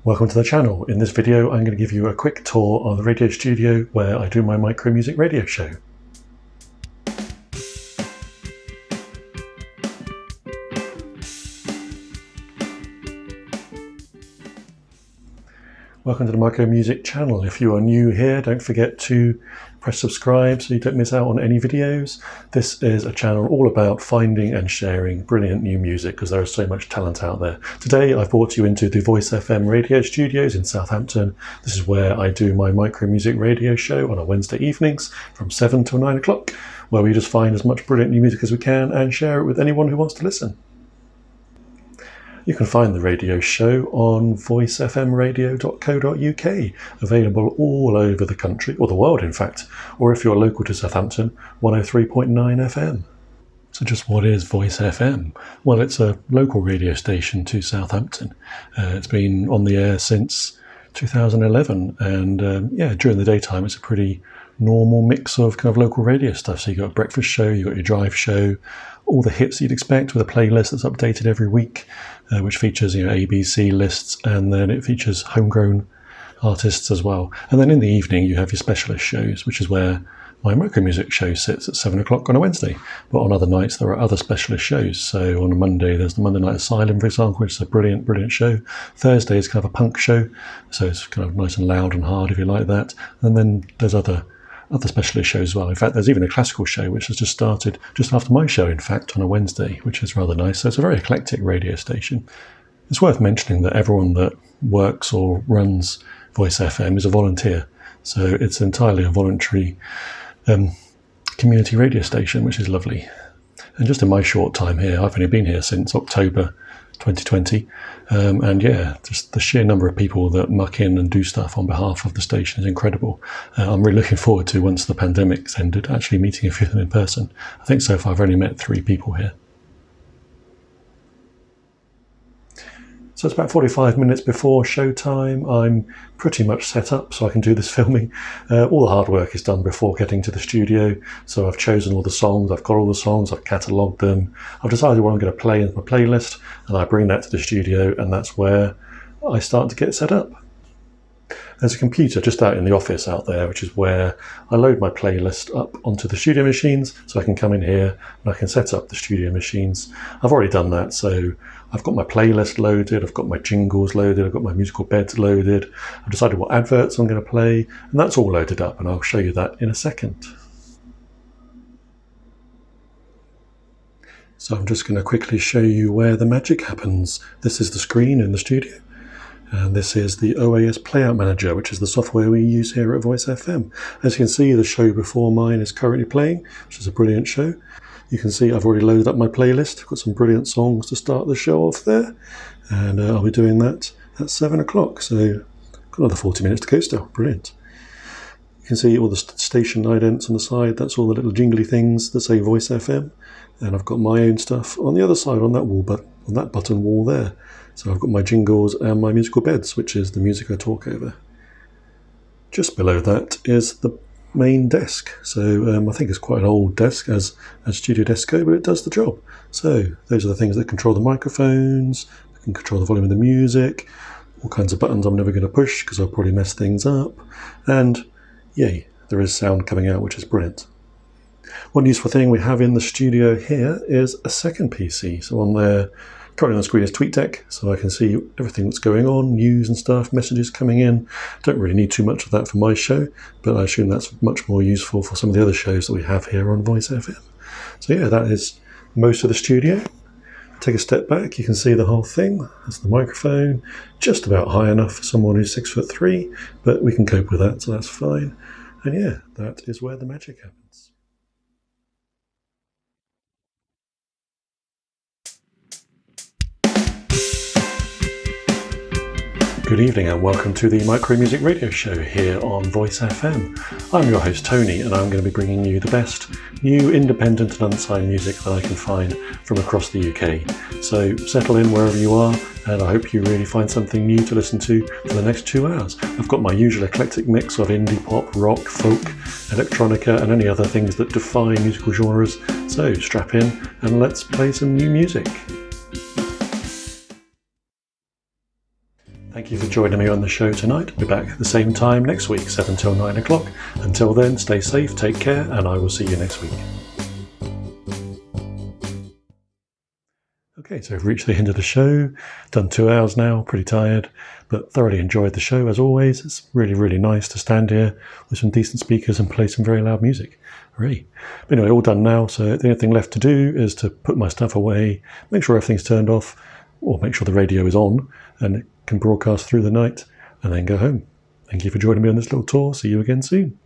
Welcome to the channel. In this video I'm going to give you a quick tour of the radio studio where I do my micro music radio show. Welcome to the Micro Music channel. If you are new here, don't forget to press subscribe so you don't miss out on any videos. This is a channel all about finding and sharing brilliant new music because there is so much talent out there. Today I've brought you into the Voice FM radio studios in Southampton. This is where I do my micro music radio show on a Wednesday evenings from 7 till 9 o'clock, where we just find as much brilliant new music as we can and share it with anyone who wants to listen. You can find the radio show on voicefmradio.co.uk, available all over the country, or the world in fact, or if you're local to Southampton, 103.9 FM. So just what is Voice FM? Well, it's a local radio station to Southampton. It's been on the air since 2011, and during the daytime it's a pretty normal mix of kind of local radio stuff. So you've got a breakfast show, you've got your drive show, all the hits you'd expect with a playlist that's updated every week, which features ABC lists, and then it features homegrown artists as well. And then in the evening you have your specialist shows, which is where my micro music show sits at 7 o'clock on a Wednesday. But on other nights there are other specialist shows. So on a Monday there's the Monday Night Asylum, for example, which is a brilliant show. Thursday is kind of a punk show, so it's kind of nice and loud and hard if you like that. And then there's other specialist shows as well. In fact, there's even a classical show which has just started just after my show, in fact, on a Wednesday, which is rather nice. So it's a very eclectic radio station. It's worth mentioning that everyone that works or runs Voice FM is a volunteer. So it's entirely a voluntary community radio station, which is lovely. And just in my short time here, I've only been here since October 2020, just the sheer number of people that muck in and do stuff on behalf of the station is incredible. I'm really looking forward to, once the pandemic's ended, actually meeting a few of them in person. I think so far I've only met 3 people here. So it's about 45 minutes before showtime. I'm pretty much set up so I can do this filming. All the hard work is done before getting to the studio. So I've chosen all the songs, I've got all the songs, I've catalogued them. I've decided what I'm going to play in my playlist, and I bring that to the studio, and that's where I start to get set up. There's a computer just out in the office out there, which is where I load my playlist up onto the studio machines, so I can come in here and I can set up the studio machines. I've already done that, so I've got my playlist loaded, I've got my jingles loaded, I've got my musical beds loaded, I've decided what adverts I'm going to play, and that's all loaded up, and I'll show you that in a second. So I'm just going to quickly show you where the magic happens. This is the screen in the studio. And this is the OAS Playout Manager, which is the software we use here at Voice FM. As you can see, the show before mine is currently playing, which is a brilliant show. You can see I've already loaded up my playlist. I've got some brilliant songs to start the show off there. And I'll be doing that at 7 o'clock. So got another 40 minutes to go still. Brilliant. You can see all the station idents on the side. That's all the little jingly things that say Voice FM. And I've got my own stuff on the other side on that wall, but on that button wall there. So I've got my jingles and my musical beds, which is the music I talk over. Just below that is the main desk. So I think it's quite an old desk as studio desks go, but it does the job. So those are the things that control the microphones, that can control the volume of the music, all kinds of buttons I'm never going to push because I'll probably mess things up. And yay, there is sound coming out, which is brilliant. One useful thing we have in the studio here is a second PC. So on there, currently on the screen is TweetDeck, so I can see everything that's going on, news and stuff, messages coming in. Don't really need too much of that for my show, but I assume that's much more useful for some of the other shows that we have here on Voice FM. So yeah, that is most of the studio. Take a step back, you can see the whole thing. That's the microphone, just about high enough for someone who's 6'3", but we can cope with that, so that's fine. And yeah, that is where the magic happens. Good evening and welcome to the Micro Music Radio Show here on Voice FM. I'm your host Tony, and I'm going to be bringing you the best new independent and unsigned music that I can find from across the UK. So settle in wherever you are, and I hope you really find something new to listen to for the next 2 hours. I've got my usual eclectic mix of indie pop, rock, folk, electronica and any other things that define musical genres. So strap in and let's play some new music. Thank you for joining me on the show tonight. We'll be back at the same time next week, 7 till 9 o'clock. Until then, stay safe, take care, and I will see you next week. Okay, so we've reached the end of the show. Done 2 hours now, pretty tired, but thoroughly enjoyed the show as always. It's really, really nice to stand here with some decent speakers and play some very loud music. Hooray. But anyway, all done now, so the only thing left to do is to put my stuff away, make sure everything's turned off, or make sure the radio is on and it can broadcast through the night, and then go home. Thank you for joining me on this little tour. See you again soon.